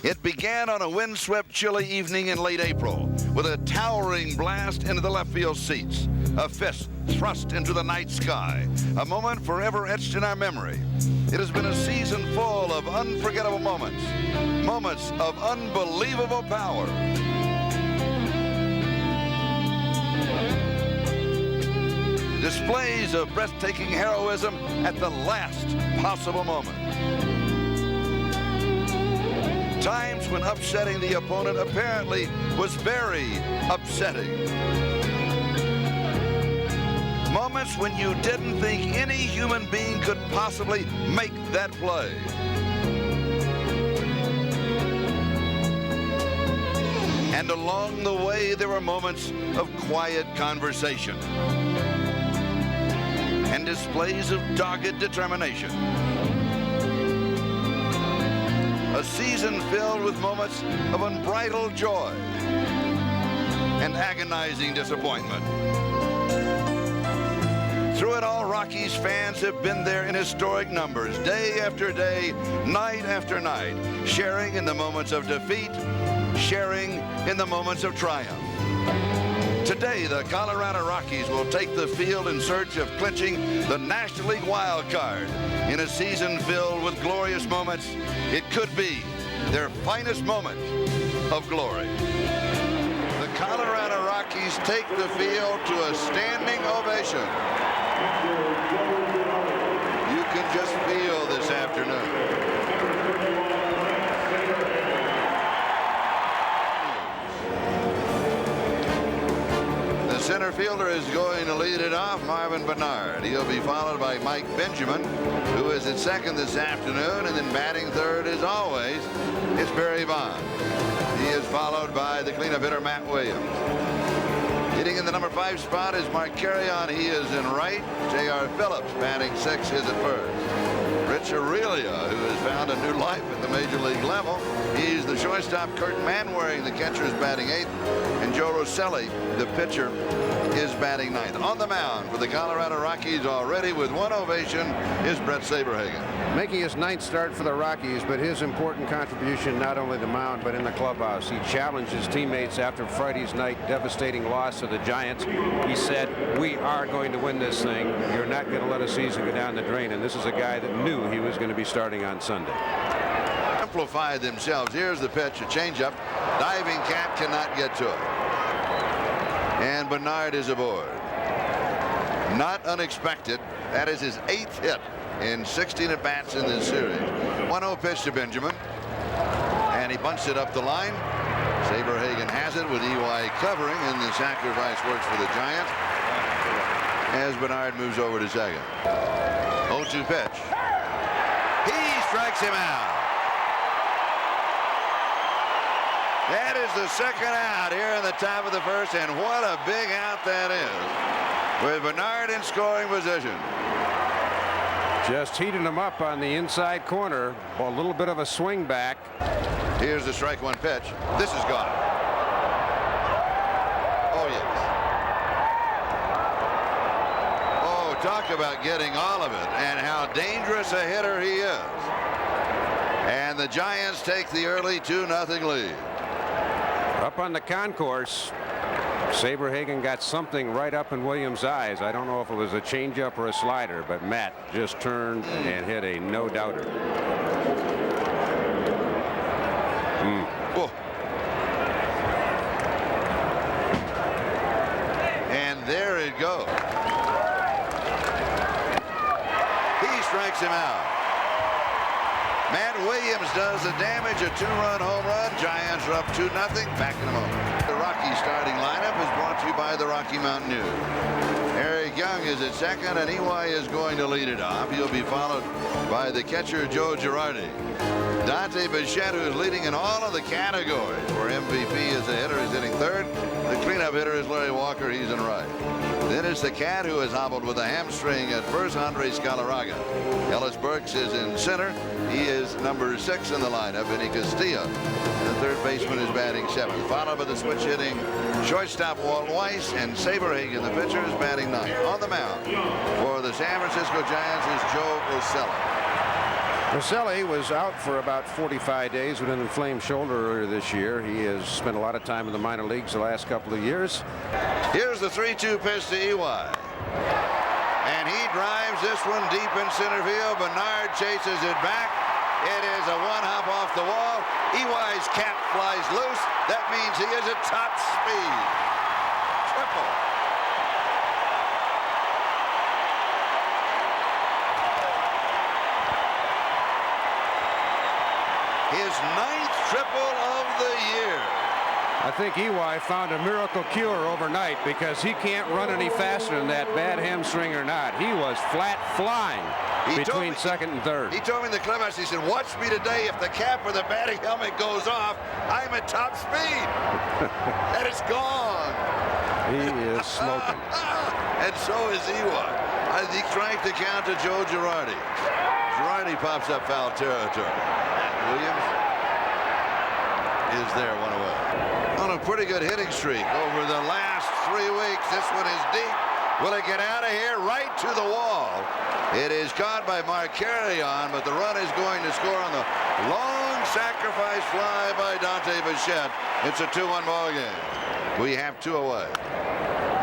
It began on a windswept, chilly evening in late April with a towering blast into the left field seats, a fist thrust into the night sky, a moment forever etched in our memory. It has been a season full of unforgettable moments, moments of unbelievable power. Displays of breathtaking heroism at the last possible moment. Times when upsetting the opponent apparently was very upsetting. Moments when you didn't think any human being could possibly make that play. And along the way, there were moments of quiet conversation and displays of dogged determination. A season filled with moments of unbridled joy and agonizing disappointment. Through it all, Rockies fans have been there in historic numbers, day after day, night after night, sharing in the moments of defeat, sharing in the moments of triumph. Today, the Colorado Rockies will take the field in search of clinching the National League wild card in a season filled with glorious moments. It could be their finest moment of glory. The Colorado Rockies take the field to a standing ovation. You can just feel this afternoon. The center fielder is going to lead it off, Marvin Bernard. He'll be followed by Mike Benjamin, who is at second this afternoon, and then batting third, as always, it's Barry Bonds. He is followed by the cleanup hitter, Matt Williams. Hitting in the number 5 spot is Mark Carrion. He is in right. J.R. Phillips batting 6 is at first. Rich Aurelia, who has found a new life at the major league level. He's the shortstop. Kurt Manwaring, the catcher, is batting 8th. And Joe Rosselli, the pitcher, is batting 9th. On the mound for the Colorado Rockies already with one ovation is Brett Saberhagen. Making his 9th start for the Rockies, but his important contribution not only the mound but in the clubhouse. He challenged his teammates after Friday's night devastating loss to the Giants. He said, "We are going to win this thing. You're not going to let a season go down the drain." And this is a guy that knew he was going to be starting on Sunday. Amplify themselves. Here's the pitch, a changeup. Diving Cat cannot get to it. And Bernard is aboard. Not unexpected. That is his 8th hit in 16 at-bats in this series. 1-0 pitch to Benjamin. And he bunts it up the line. Saberhagen has it with EY covering, and the sacrifice works for the Giants as Bernard moves over to second. 0-2 pitch. He strikes him out. That is the second out here in the top of the first, and what a big out that is, with Bernard in scoring position. Just heating him up on the inside corner. A little bit of a swing back. Here's the strike one pitch. This is gone. Oh, yes. Oh, talk about getting all of it and how dangerous a hitter he is. And the Giants take the early 2-0 lead. Up on the concourse, Saberhagen got something right up in Williams' eyes. I don't know if it was a changeup or a slider, but Matt just turned and hit a no-doubter. Oh. And there it goes. He strikes him out. Matt Williams does the damage, a 2-run home run. Giants are up 2-0. Back in a moment. The Rockies starting lineup is brought to you by the Rocky Mountain News. Eric Young is at second, and EY is going to lead it off. He'll be followed by the catcher, Joe Girardi. Dante Bichette, who is leading in all of the categories, where MVP is the hitter, is hitting third. The cleanup hitter is Larry Walker. He's in right. Then it's the Cat, who is hobbled with a hamstring at first, Andres Galarraga. Ellis Burks is in center. He is number 6 in the lineup, Vinny Castilla. The third baseman is batting 7th. Followed by the switch hitting shortstop Walt Weiss, and Saberhagen, the pitcher, is batting 9th. On the mound for the San Francisco Giants is Joe Rosselli. Maselli was out for about 45 days with an inflamed shoulder earlier this year. He has spent a lot of time in the minor leagues the last couple of years. Here's the 3-2 pitch to Ely. And he drives this one deep in center field. Bernard chases it back. It is a one-hop off the wall. Ey's cap flies loose. That means he is at top speed. Triple. His 9th triple of the year. I think Ely found a miracle cure overnight because he can't run any faster than that, bad hamstring or not. He was flat flying between second and third. He told me in the clubhouse, he said, watch me today. If the cap or the batting helmet goes off, I'm at top speed. And it's gone. He is smoking. And so is Ely. He cranked the count to Joe Girardi. Girardi pops up foul territory. Williams is there, one away. On a pretty good hitting streak over the last 3 weeks. This one is deep. Will it get out of here? Right to the wall. It is caught by Mark Carrion, but the run is going to score on the long sacrifice fly by Dante Bichette. It's a 2-1 ball game. We have 2 away.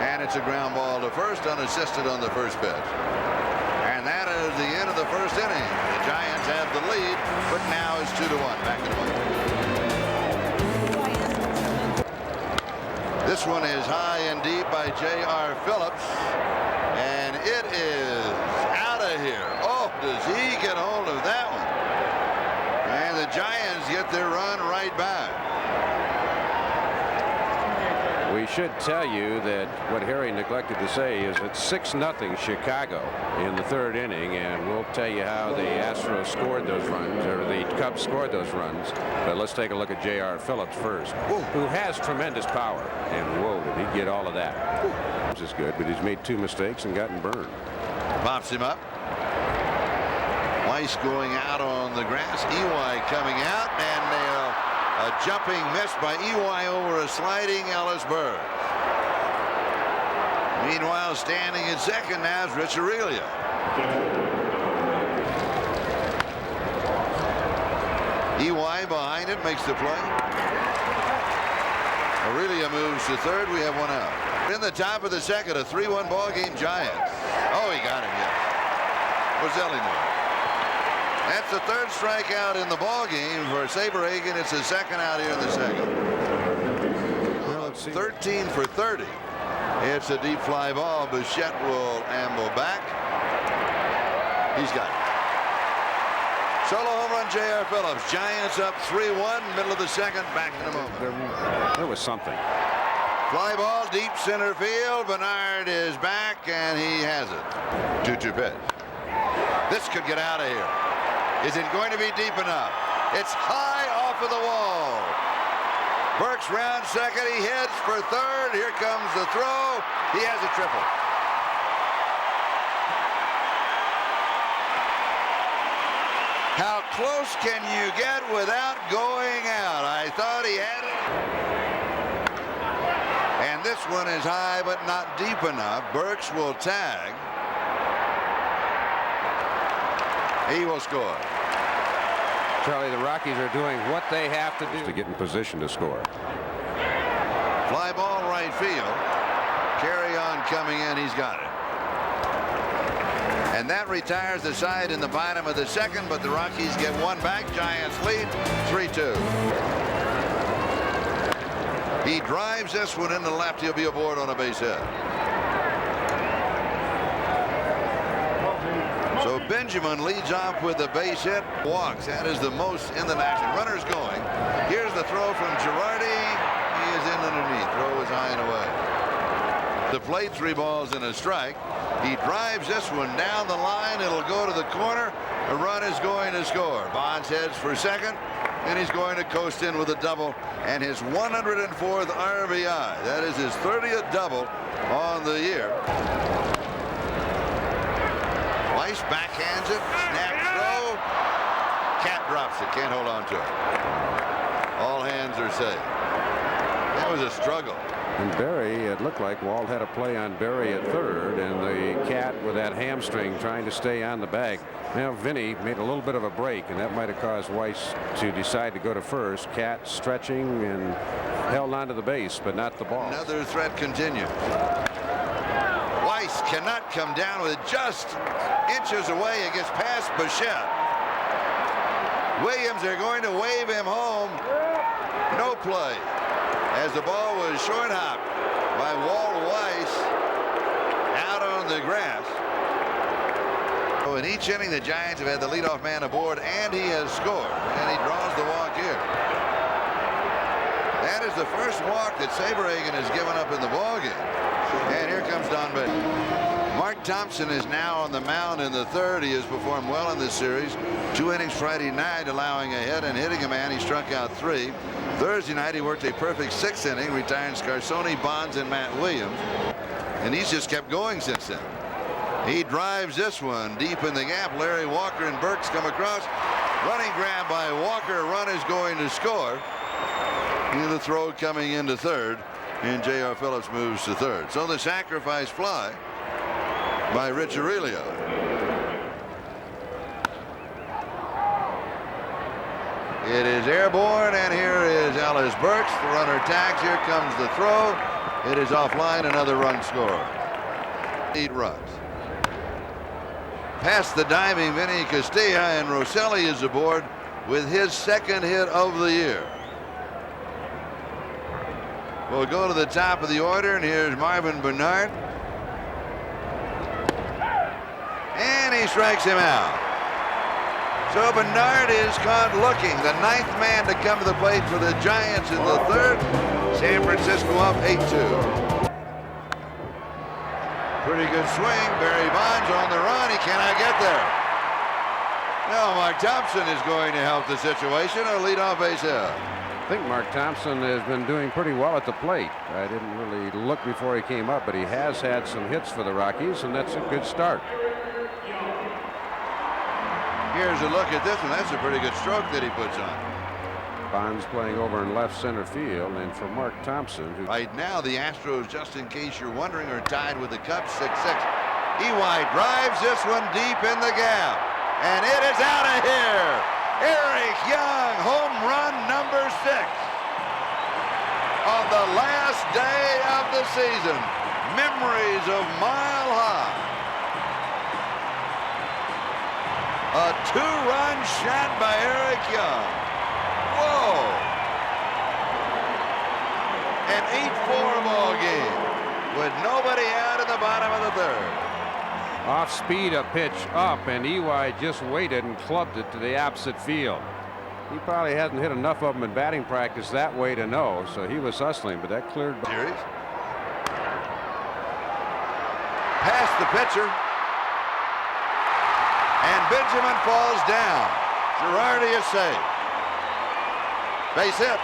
And it's a ground ball to first, unassisted on the first pitch. And that is the end of the first inning. The Giants have the lead, but now it's 2-1. Back in a moment. This one is high and deep by J.R. Phillips, and it is out of here. Oh, does he get hold of that one? And the Giants get their run right back. We should tell you that what Harry neglected to say is it's 6-0 Chicago in the 3rd inning, and we'll tell you how the Astros scored those runs, or the Cubs scored those runs. But let's take a look at J.R. Phillips first, who has tremendous power. And whoa, did he get all of that? This is good, but he's made 2 mistakes and gotten burned. Pops him up. Weiss going out on the grass. Ely coming out, and a jumping miss by Ely over a sliding Ellis Burks. Meanwhile, standing at second now is Rich Aurelia. Ely behind it, makes the play. Aurelia moves to third. We have 1 out. In the top of the second, a 3-1 ball game. Giants. Oh, he got him, yes. Roselli knew it. That's the 3rd strikeout in the ball game for Saberhagen. It's his 2nd out here in the second. 13 for 30. It's a deep fly ball. Bichette will amble back. He's got it. Solo home run, J.R. Phillips. Giants up 3-1, middle of the second. Back in a moment. There was something. Fly ball, deep center field. Bernard is back, and he has it. 2-2 pitch. This could get out of here. Is it going to be deep enough? It's high off of the wall. Burks round second. He heads for third. Here comes the throw. He has a triple. How close can you get without going out? I thought he had it. And this one is high but not deep enough. Burks will tag. He will score. Charlie, the Rockies are doing what they have to do to get in position to score. Fly ball right field. Carry on coming in. He's got it. And that retires the side in the bottom of the second, but the Rockies get 1 back. Giants lead 3-2. He drives this one into left. He'll be aboard on a base hit. So Benjamin leads off with a base hit. Walks. That is the most in the National. Runners going. Here's the throw from Girardi. He is in underneath. Throw is high and away. The plate, 3 balls and a strike. He drives this one down the line. It'll go to the corner. A run is going to score. Bonds heads for second, and he's going to coast in with a double and his 104th RBI. That is his 30th double on the year. Weiss backhands it, snap throw. Cat drops it, can't hold on to it. All hands are safe. That was a struggle. And Berry, it looked like Wald had a play on Berry at third, and the Cat with that hamstring trying to stay on the bag. Now, Vinny made a little bit of a break, and that might have caused Weiss to decide to go to first. Cat stretching and held onto the base, but not the ball. Another threat continues. Weiss cannot come down with just inches away. It gets past Bichette. Williams are going to wave him home. No play as the ball was short hopped by Walt Weiss out on the grass. So in each inning, the Giants have had the leadoff man aboard, and he has scored, and he draws the walk here. That is the first walk that Saberhagen has given up in the ballgame. And here comes Don Baker. Mark Thompson is now on the mound in the third. He has performed well in this series. 2 innings Friday night, allowing a hit and hitting a man. He struck out 3. Thursday night, he worked a perfect 6th inning, retiring Scarsone, Bonds, and Matt Williams. And he's just kept going since then. He drives this one deep in the gap. Larry Walker and Burks come across. Running grab by Walker. Run is going to score. The throw coming into third, and J.R. Phillips moves to third. So the sacrifice fly by Rich Aurelio. It is airborne, and here is Ellis Burks. The runner tags. Here comes the throw. It is offline. Another run scored. 8 runs. Past the diving Vinny Castilla, and Rosselli is aboard with his 2nd hit of the year. We'll go to the top of the order, and here's Marvin Bernard. And he strikes him out. So Bernard is caught looking. The 9th man to come to the plate for the Giants in the third. San Francisco up 8-2. Pretty good swing. Barry Bonds on the run. He cannot get there. Now Mark Thompson is going to help the situation. A leadoff base hit. I think Mark Thompson has been doing pretty well at the plate. I didn't really look before he came up, but he has had some hits for the Rockies, and that's a good start. Here's a look at this one. That's a pretty good stroke that he puts on. Bonds playing over in left center field, and for Mark Thompson, who right now the Astros, just in case you're wondering, are tied with the Cubs 6-6. Ely drives this one deep in the gap, and it is out of here. Eric Young, home run number 6 on the last day of the season. Memories of Mile High. A 2-run shot by Eric Young. Whoa. An 8-4 ball game with nobody out in the bottom of the third. off speed, a pitch up, and Ely just waited and clubbed it to the opposite field. He probably hasn't hit enough of them in batting practice that way to know, so he was hustling, but that cleared. Series. Past the pitcher. And Benjamin falls down. Girardi is safe. Base hit.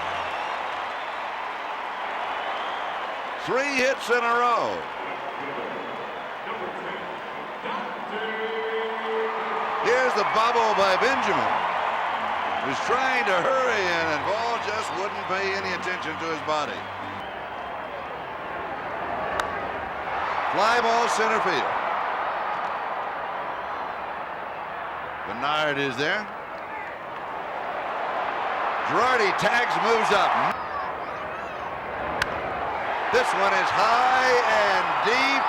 3 hits in a row. Here's the bobble by Benjamin. He was trying to hurry in, and ball just wouldn't pay any attention to his body. Fly ball center field. Bernard is there. Girardi tags, moves up. This one is high and deep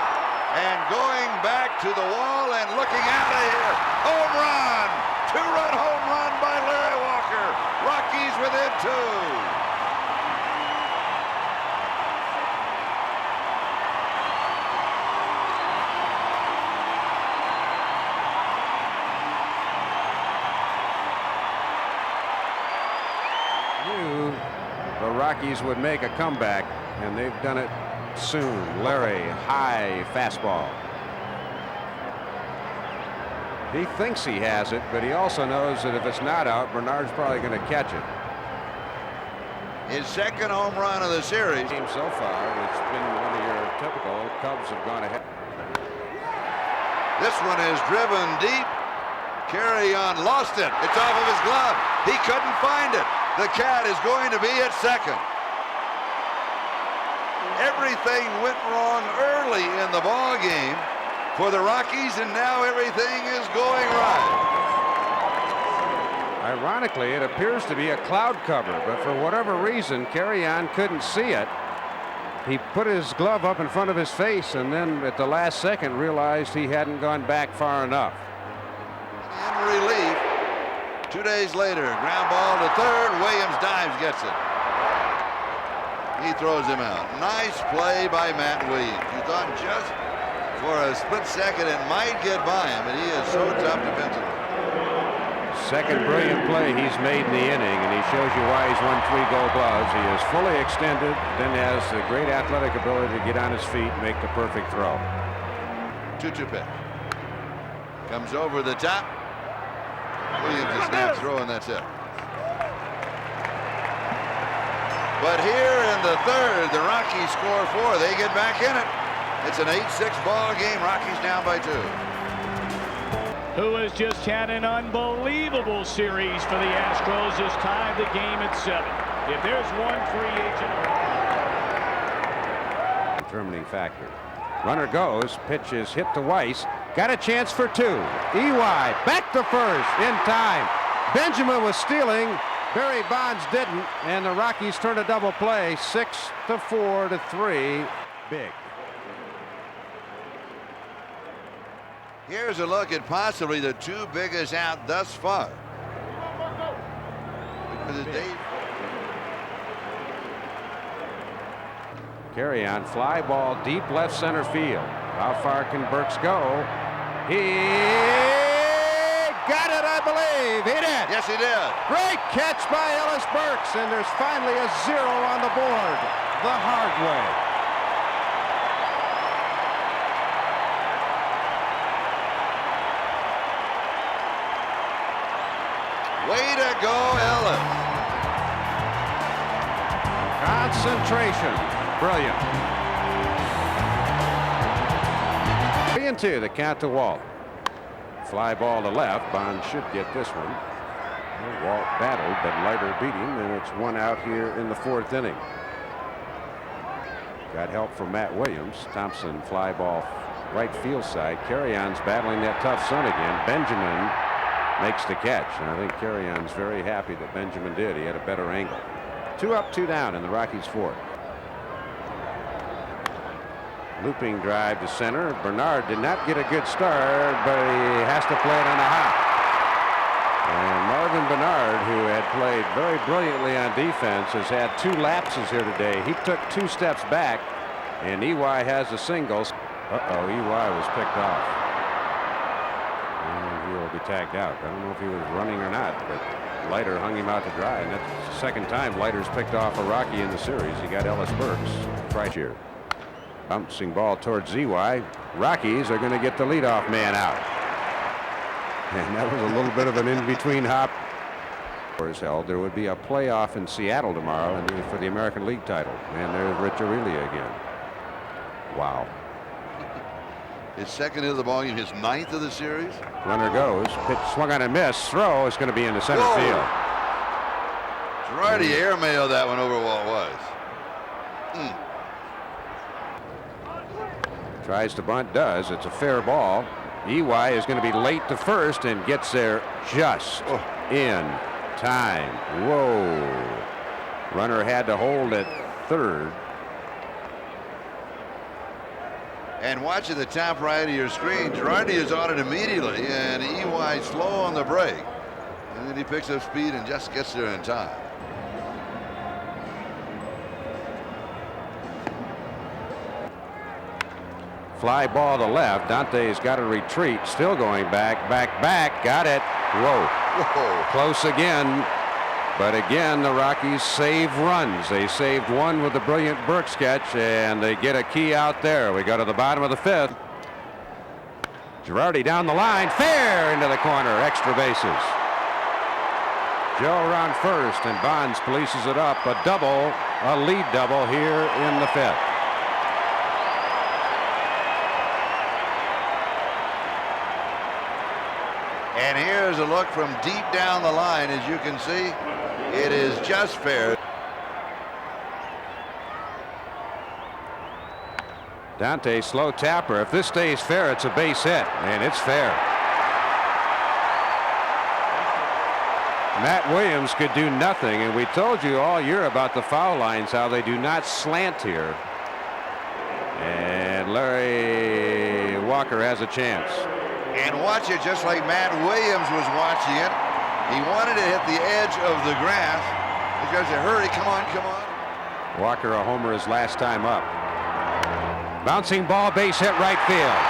and going back to the wall and looking out of here. Home run! 2-run home run by Larry Walker. Rockies within 2. The Rockies would make a comeback, and they've done it soon. Larry, high fastball. He thinks he has it, but he also knows that if it's not out, Bernard's probably going to catch it. His second home run of the series. So far, it's been one of your typical Cubs have gone ahead. This one is driven deep. Carry on, lost it. It's off of his glove. He couldn't find it. The Cat is going to be at second. Everything went wrong early in the ball game, for the Rockies, and now everything is going right. Ironically, it appears to be a cloud cover, but for whatever reason, Carry-On couldn't see it. He put his glove up in front of his face, and then at the last second realized he hadn't gone back far enough. In relief, 2 days later, ground ball to third. Williams dives, gets it. He throws him out. Nice play by Matt Williams. You thought just for a split second it might get by him, but he is so tough defensively. Second brilliant play he's made in the inning, and he shows you why he's won 3 Gold Gloves. He is fully extended, then has the great athletic ability to get on his feet, make the perfect throw. 2-2 pitch. Comes over the top. Williams is snap throw, and that's it. But here in the third, the Rockies score 4. They get back in it. It's an 8-6 ball game. Rockies down by 2. Who has just had an unbelievable series for the Astros, has tied the game at 7. If there's one free agent. Determining factor. Runner goes, pitch is hit to Weiss. Got a chance for 2. EY back to first in time. Benjamin was stealing. Barry Bonds didn't, and the Rockies turn a double play. 6-4 to 3. Big. Here's a look at possibly the 2 biggest out thus far. Carry-On, fly ball deep left center field. How far can Burks go? He got it, I believe. He did. Yes, he did. Great catch by Ellis Burks, and there's finally a 0 on the board. The hard way. Way to go, Ellis. Concentration. Brilliant. 3-2, the count to Walt. Fly ball to left. Bonds should get this one. Walt battled, but Leiter beat him, and it's 1 out here in the 4th inning. Got help from Matt Williams. Thompson fly ball right field side. Carry-On's battling that tough sun again. Benjamin makes the catch, and I think Carry-On's very happy that Benjamin did. He had a better angle. 2 up, 2 down in the Rockies' 4th. Looping drive to center. Bernard did not get a good start, but he has to play it on a hop. And Marvin Bernard, who had played very brilliantly on defense, has had 2 lapses here today. He took 2 steps back, and EY has a single. Uh-oh, EY was picked off. Be tagged out. I don't know if he was running or not, but Leiter hung him out to dry, and that's the second time Leiter's picked off a Rocky in the series. He got Ellis Burks right here. Bouncing ball towards ZY. Rockies are going to get the leadoff man out, and that was a little bit of an in-between hop. Held. There would be a playoff in Seattle tomorrow for the American League title, and there's Rich Aurelia again. Wow. His 2nd of the ball game, his 9th of the series. Runner goes, pitch swung on a miss. Throw is going to be in the center field. Girardi airmailed that one over Walt Weiss. Tries to bunt, does. It's a fair ball. EY is going to be late to first and gets there just in time. Whoa. Runner had to hold at third. And watching the top right of your screen, Girardi is on it immediately, and EY slow on the break. And then he picks up speed and just gets there in time. Fly ball to left. Dante's got to retreat. Still going back. Got it. Whoa. Close again. But again, the Rockies save runs. They saved one with the brilliant Burks catch, and they get a key out there. We go to the bottom of the 5th. Girardi down the line, fair into the corner, extra bases. Joe around first, and Bonds polices it up. A double, a lead double here in the 5th. And here's a look from deep down the line. As you can see, it is just fair. Dante, slow tapper. If this stays fair, it's a base hit, and it's fair. Matt Williams could do nothing, and we told you all year about the foul lines, how they do not slant here. And Larry Walker has a chance. And watch it just like Matt Williams was watching it. He wanted to hit the edge of the grass. Because a hurry, come on, come on. Walker a homer his last time up. Bouncing ball, base hit right field.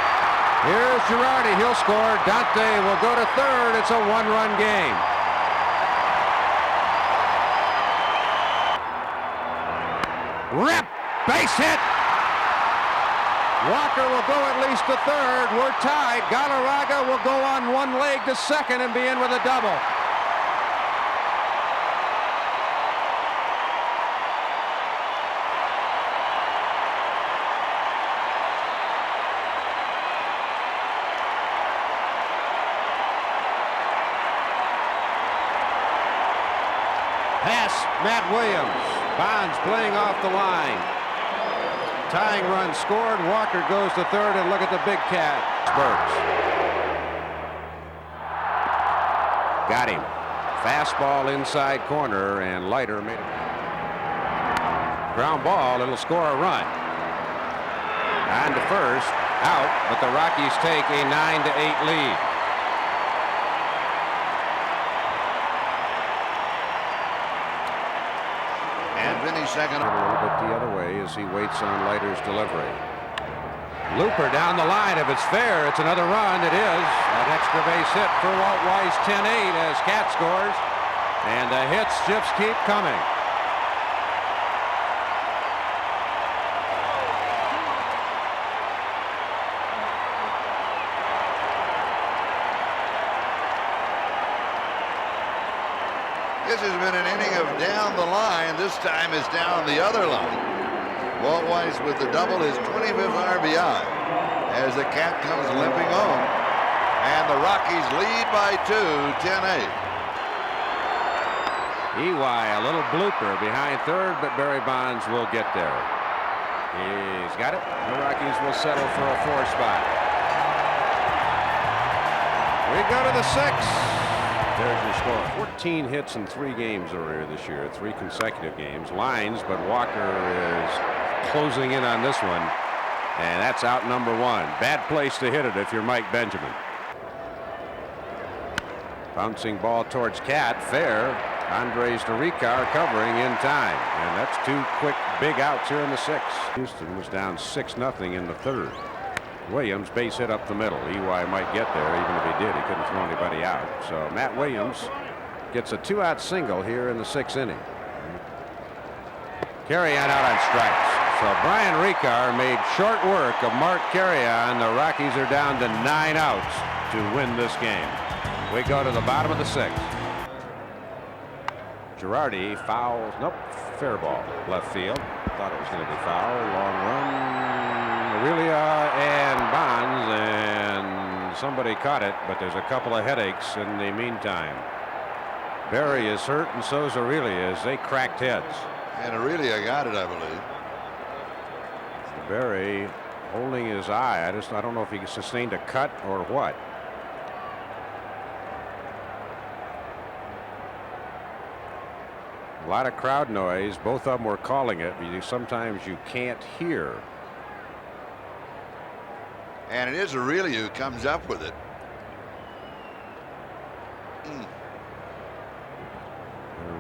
Here's Girardi, he'll score. Dante will go to third. It's a one-run game. Rip, base hit. Walker will go at least to third. We're tied. Galarraga will go on one leg to second and be in with a double. Pass, Matt Williams. Bonds playing off the line. Tying run scored. Walker goes to third, and look at the big cat. Burks. Got him. Fastball inside corner, and Leiter made it. Ground ball, it'll score a run. On to first, out, but the Rockies take a 9-8 lead. Second. A little bit the other way as he waits on Leiter's delivery. Looper down the line. If it's fair, it's another run. It is. An extra base hit for Walt Weiss. 10-8 as Cat scores. And the hits just keep coming. This has been an inning of down the line. This time it's down the other line. Walt Weiss with the double, his 25th RBI, as the Cat comes limping home. And the Rockies lead by 2, 10-8. Ely, a little blooper behind third, but Barry Bonds will get there. He's got it. The Rockies will settle for a 4 spot. We go to the 6th. There's your score. 14 hits in 3 games earlier this year, 3 consecutive games. Lines, but Walker is closing in on this one, and that's out number 1. Bad place to hit it if you're Mike Benjamin. Bouncing ball towards Cat, fair. Andres DeRicar covering in time, and that's 2 quick big outs here in the 6th. Houston was down 6-0 in the 3rd. Williams base hit up the middle. Ely might get there. Even if he did, he couldn't throw anybody out. So Matt Williams gets a 2-out single here in the 6th inning. Carrion out on strikes. So Brian Ricard made short work of Mark Carrion. The Rockies are down to 9 outs to win this game. We go to the bottom of the 6th. Girardi fouls. Nope, fair ball. Left field. Thought it was going to be foul. Long run. Aurelia and Bonds, and somebody caught it, but there's a couple of headaches in the meantime. Barry is hurt, and so is Aurelia as they cracked heads. And Aurelia got it, I believe. Barry holding his eye. I don't know if he sustained a cut or what. A lot of crowd noise. Both of them were calling it, but sometimes you can't hear. And it is Aurelia who comes up with it. And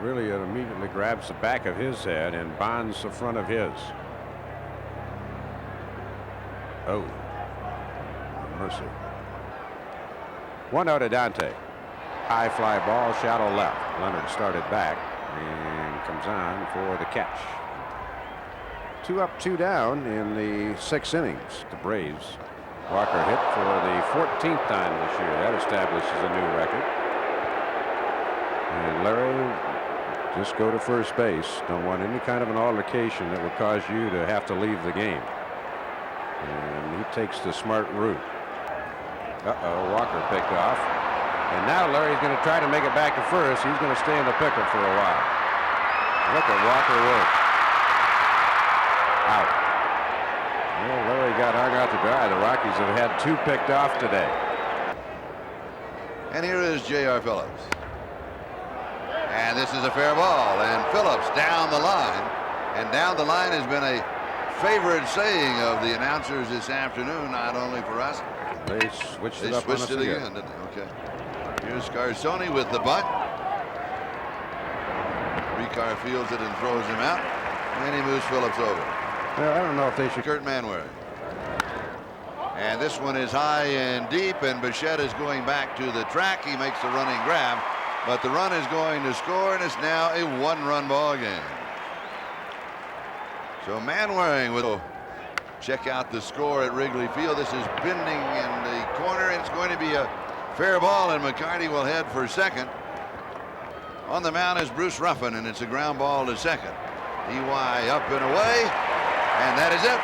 Aurelia immediately grabs the back of his head and Bonds the front of his. Oh, mercy. 1 out to Dante. High fly ball, shallow left. Leonard started back and comes on for the catch. 2 up, 2 down in the 6 innings. The Braves. Walker hit for the 14th time this year. That establishes a new record. And Larry, just go to first base. Don't want any kind of an altercation that would cause you to have to leave the game. And he takes the smart route. Walker picked off. And now Larry's going to try to make it back to first. He's going to stay in the pickle for a while. Look at Walker work. Out. Well, Larry got hung out to dry. The Rockies have had 2 picked off today. And here is J.R. Phillips. And this is a fair ball. And Phillips down the line. And down the line has been a favorite saying of the announcers this afternoon, not only for us. They switched it up on us again, didn't they? Okay. Here's Scarsoni with the bunt. Ricard fields it and throws him out. And he moves Phillips over. Well, I don't know if they should. Kurt Manwaring. And this one is high and deep, and Bichette is going back to the track. He makes the running grab, but the run is going to score, and it's now a 1-run ball game. So Manwaring will check out the score at Wrigley Field. This is bending in the corner, and it's going to be a fair ball, and McCarty will head for second. On the mound is Bruce Ruffin, and it's a ground ball to second. EY up and away, and that is it.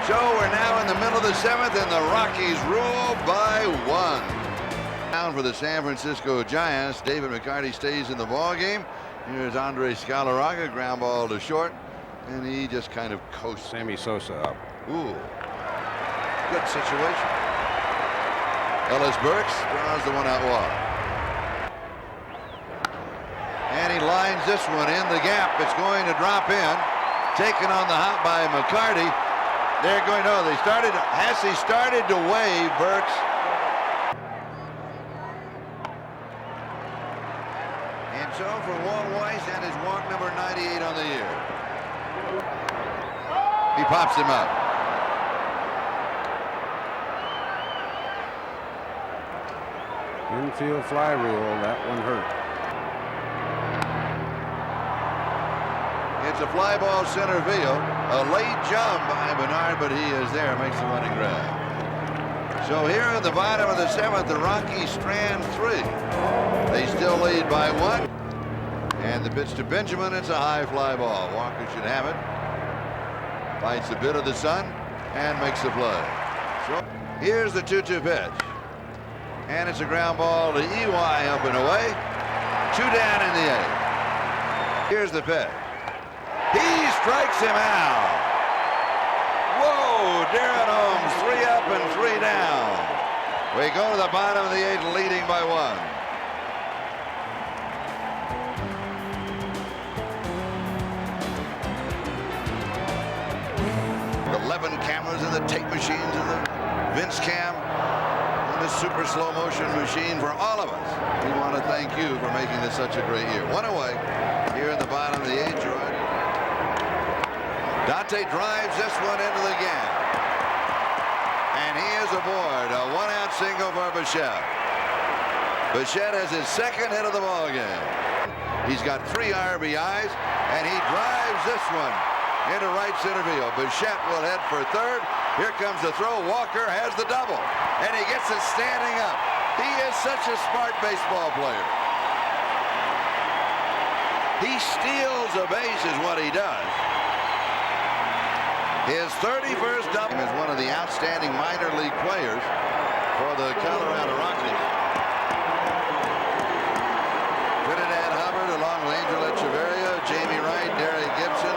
So we're now in the middle of the 7th, and the Rockies rule by 1. Down for the San Francisco Giants. David McCarty stays in the ball game. Here's Andre Scalaraga, ground ball to short, and he just kind of coasts. Sammy Sosa up. Ooh, good situation. Ellis Burks draws the one out wide. And he lines this one in the gap. It's going to drop in. Taken on the hop by McCarty. They're going, no, they started, Hasse started to wave Burks. And so for Walt Weiss and his walk number 98 on the year. He pops him up. Infield fly rule, that one hurt. It's a fly ball center field. A late jump by Bernard, but he is there, makes the running grab. So here at the bottom of the 7th, the Rockies strand 3. They still lead by 1. And the pitch to Benjamin, it's a high fly ball. Walker should have it. Fights a bit of the sun and makes the play. So here's the 2-2 pitch. And it's a ground ball to EY up and away. 2 down in the 8th. Here's the pitch. He strikes him out. Whoa, Darren Holmes, 3 up and 3 down. We go to the bottom of the 8th, leading by 1. 11 cameras in the tape machines and the Vince cam and the super slow motion machine for all of us. We want to thank you for making this such a great year. 1 away here in the bottom of the 8th, Gerard. Dante drives this one into the gap. And he is aboard. A 1-out single for Bichette. Bichette has his 2nd hit of the ball game. He's got 3 RBIs, and he drives this one into right center field. Bichette will head for 3rd. Here comes the throw. Walker has the double, and he gets it standing up. He is such a smart baseball player. He steals a base is what he does. His 31st double is one of the outstanding minor league players for the Colorado Rockies. Trinidad Hubbard along with Angel Echeverria, Jamie Wright, Derek Gibson.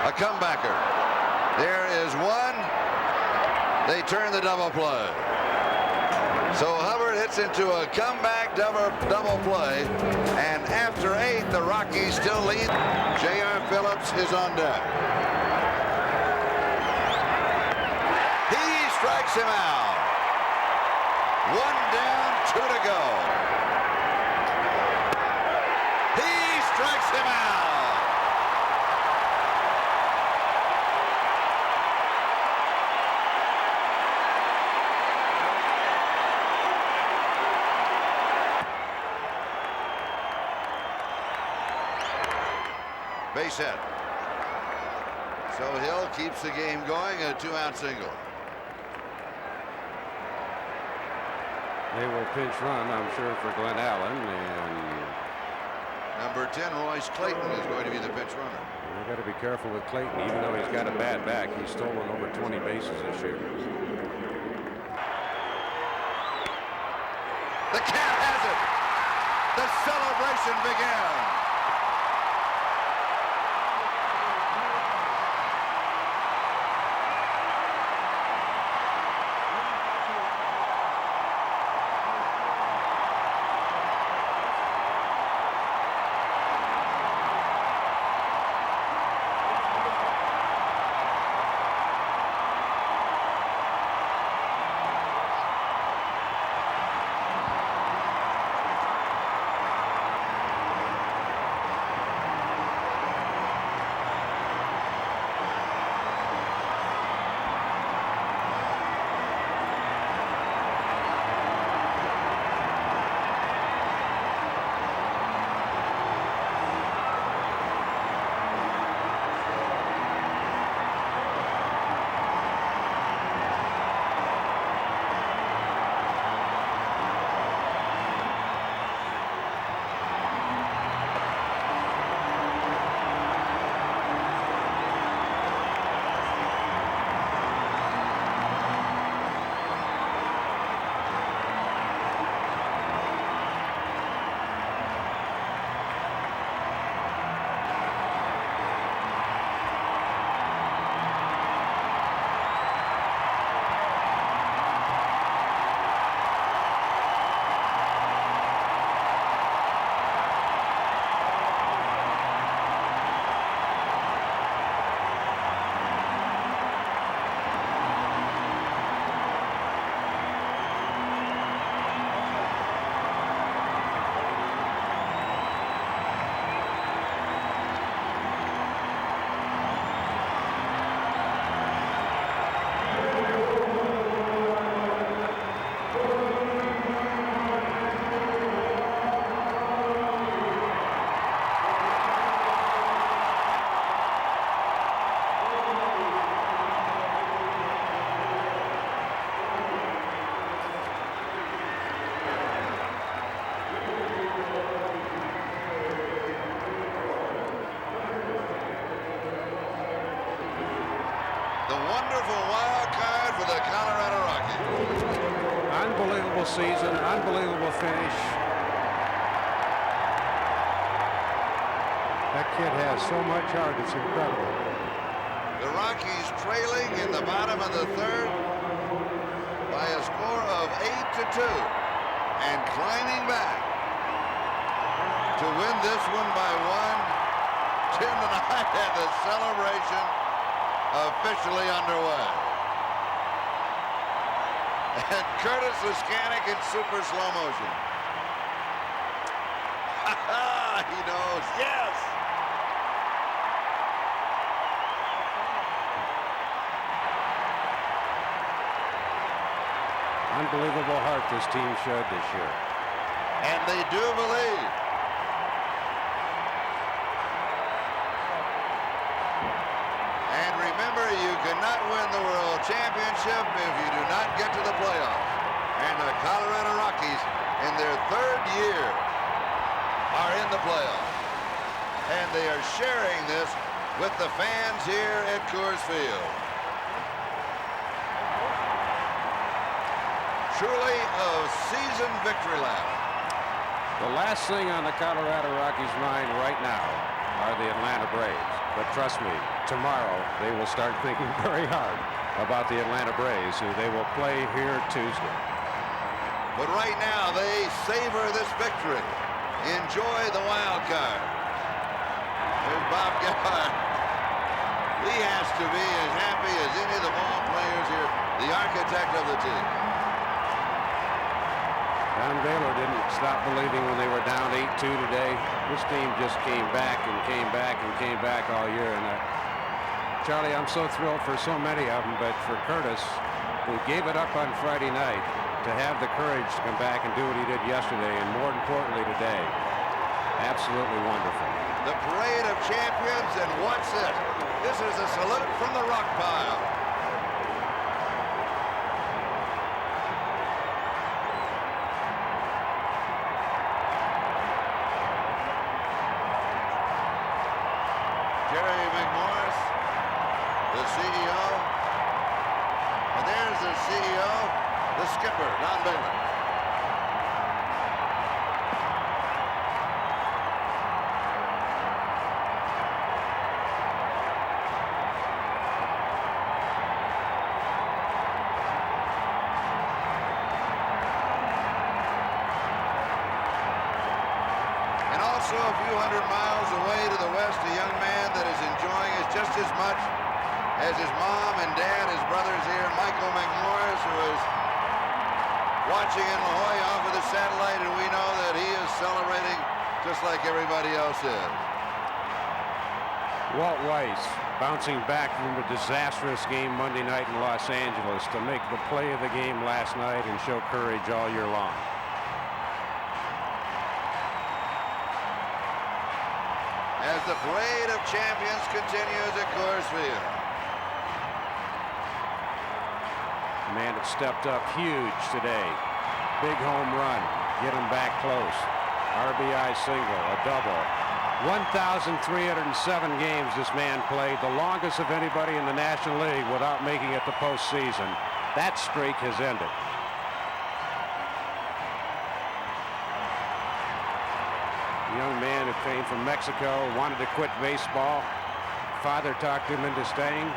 A comebacker. There is one. They turn the double play. So Hubbard hits into a comeback double play, and after 8, the Rockies still lead. J.R. Phillips is on deck. He strikes him out. 1 down, 2 to go. He strikes him out. Base hit. So Hill keeps the game going, a 2-out single. They will pinch run, I'm sure, for Glenn Allen. And number 10, Royce Clayton, is going to be the pinch runner. We've got to be careful with Clayton. Even though he's got a bad back, he's stolen over 20 bases this year. The cat has it. The celebration begins. wonderful wild card for the Colorado Rockies. Unbelievable season, unbelievable finish. That kid has so much heart, it's incredible. The Rockies trailing in the bottom of the third by a score of 8-2 and climbing back to win this one by 1, 10-9, and the celebration officially underway. And Curtis Leskanic in super slow motion. He knows, yes! Unbelievable heart this team showed this year. And they do believe. And remember, you cannot win the World Championship if you do not get to the playoffs. And the Colorado Rockies, in their third year, are in the playoffs. And they are sharing this with the fans here at Coors Field. Truly a season victory lap. The last thing on the Colorado Rockies' mind right now are the Atlanta Braves. But trust me, tomorrow they will start thinking very hard about the Atlanta Braves, who they will play here Tuesday. But right now they savor this victory. Enjoy the wild card. There's Bob Gellhart. He has to be as happy as any of the ball players here, the architect of the team. Don Baylor didn't stop believing when they were down 8-2 today. This team just came back and came back and came back all year. And Charlie, I'm so thrilled for so many of them, but for Curtis, who gave it up on Friday night, to have the courage to come back and do what he did yesterday, and more importantly today, absolutely wonderful. The parade of champions, and what's this? This is a salute from the rock pile. Jerry McMorris, the CEO. And there's the CEO, the skipper, Don Baylor. And also a few hundred miles away to the west, a young man that is enjoying it just as much as his mom and dad, his brothers here, Michael McMorris, who is watching in La Jolla off of the satellite, and we know that he is celebrating just like everybody else is. Walt Weiss bouncing back from a disastrous game Monday night in Los Angeles to make the play of the game last night and show courage all year long. As the parade of champions continues at Coors Field. Man that stepped up huge today. Big home run. Get him back close. RBI single, a double. 1,307 games this man played, the longest of anybody in the National League without making it the postseason. That streak has ended. A young man who came from Mexico, wanted to quit baseball. Father talked him into staying.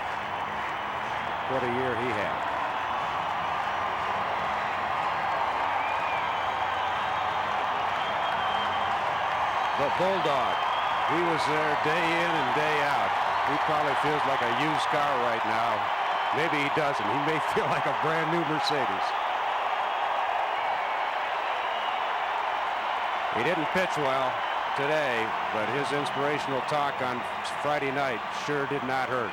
What a year he had. The Bulldog, he was there day in and day out. He probably feels like a used car right now. Maybe he doesn't. He may feel like a brand new Mercedes. He didn't pitch well today, but his inspirational talk on Friday night sure did not hurt.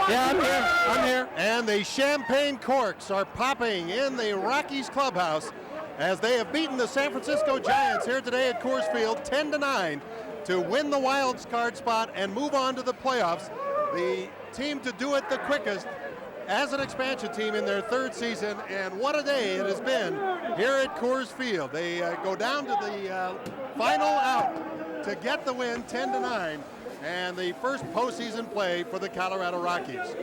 Yeah, I'm here. I'm here. And the champagne corks are popping in the Rockies clubhouse as they have beaten the San Francisco Giants here today at Coors Field 10-9 to win the wild card spot and move on to the playoffs. The team to do it the quickest as an expansion team in their third season, and what a day it has been here at Coors Field. They go down to the final out to get the win 10-9 and the first postseason play for the Colorado Rockies.